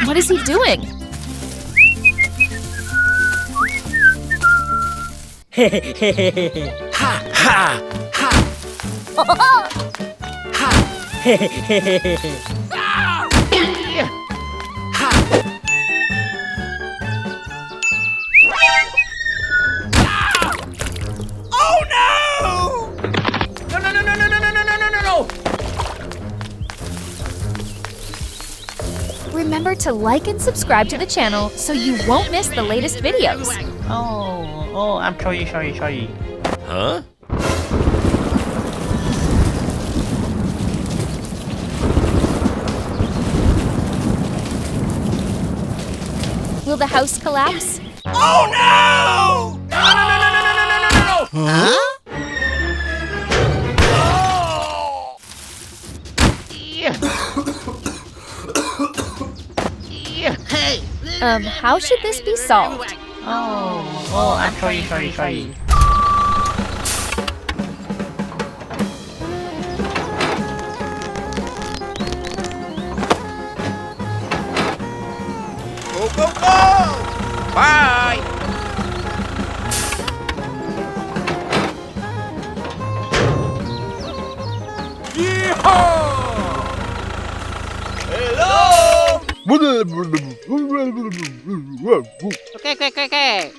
What is he doing? Ha ha ha ha. Oh no! No no no no no no no no no no no! Remember to like and subscribe to the channel so you won't miss the latest videos. Oh, I'm sorry. Huh? Will the house collapse? Oh no! No no no no no no no no no! Huh? Hey! How should this be solved? Oh, I'm sorry. Go go go! Bye! Yeehaw! Hello! Okay.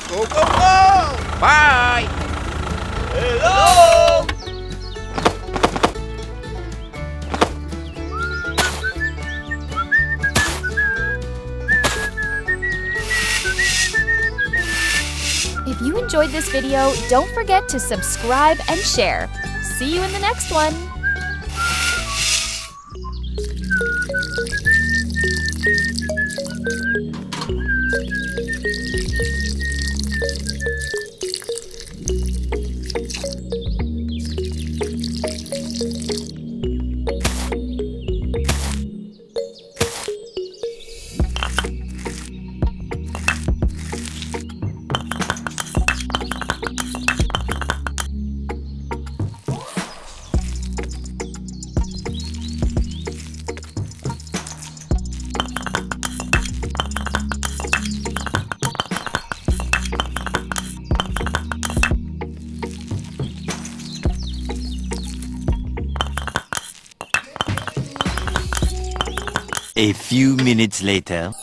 Go go go! Bye! Hello! If you enjoyed this video, don't forget to subscribe and share. See you in the next one. A few minutes later.